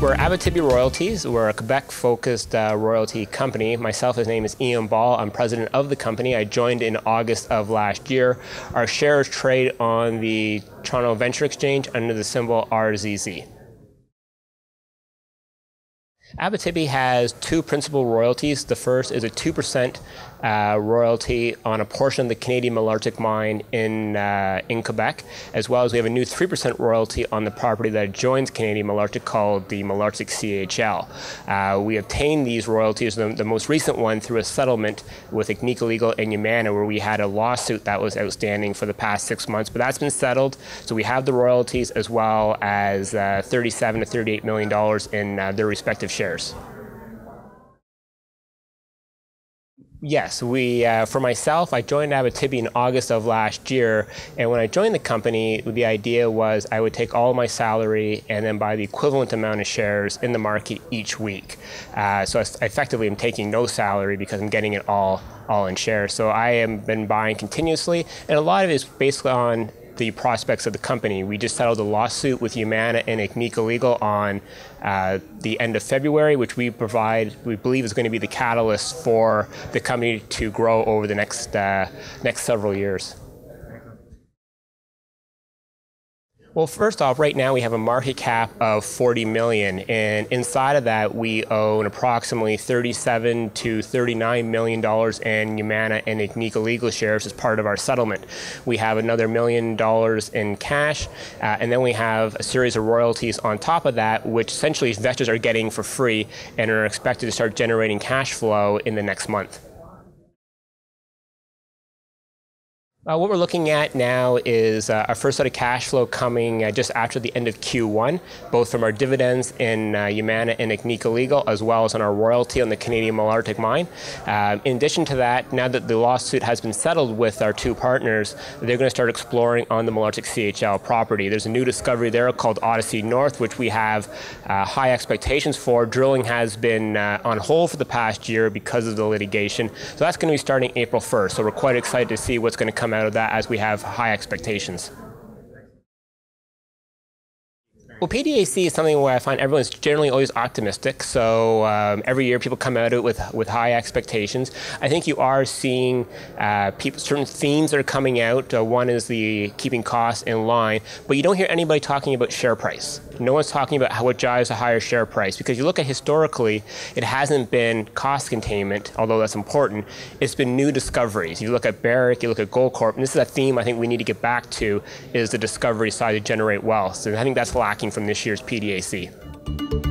We're Abitibi Royalties. We're a Quebec-focused royalty company. Myself, his name is Ian Ball. I'm president of the company. I joined in August of last year. Our shares trade on the Toronto Venture Exchange under the symbol RZZ. Abitibi has two principal royalties. The first is a 2% royalty on a portion of the Canadian Malartic mine in Quebec, as well as we have a new 3% royalty on the property that joins Canadian Malartic called the Malartic CHL. We obtained these royalties, the most recent one, through a settlement with Agnico Eagle and Yamana, where we had a lawsuit that was outstanding for the past 6 months, but that's been settled. So we have the royalties as well as $37 to $38 million in their respective shares. Yes, for myself, I joined Abitibi in August of last year, and when I joined the company, the idea was I would take all of my salary and then buy the equivalent amount of shares in the market each week. So I effectively am taking no salary because I'm getting it all in shares. So I have been buying continuously, and a lot of it is based on the prospects of the company. We just settled a lawsuit with Yamana and Agnico Eagle on the end of February, which we believe is going to be the catalyst for the company to grow over the next several years. Well, first off, right now we have a market cap of $40 million, and inside of that we own approximately $37 to $39 million in Yamana and Agnico Eagle shares as part of our settlement. We have another $1 million in cash, and then we have a series of royalties on top of that, which essentially investors are getting for free and are expected to start generating cash flow in the next month. What we're looking at now is our first set of cash flow coming just after the end of Q1, both from our dividends in Yamana and Agnico Eagle, as well as on our royalty on the Canadian Malartic mine. In addition to that, now that the lawsuit has been settled with our two partners, they're going to start exploring on the Malartic CHL property. There's a new discovery there called Odyssey North, which we have high expectations for. Drilling has been on hold for the past year because of the litigation, so that's going to be starting April 1st. So we're quite excited to see what's going to come out of that, as we have high expectations. Well, PDAC is something where I find everyone's generally always optimistic. So every year people come out of it with high expectations. I think you are seeing certain themes that are coming out. One is the keeping costs in line, but you don't hear anybody talking about share price. No one's talking about what drives a higher share price, because you look at historically, it hasn't been cost containment, although that's important. It's been new discoveries. You look at Barrick, you look at Goldcorp, and this is a theme I think we need to get back to, is the discovery side to generate wealth. So I think that's lacking from this year's PDAC.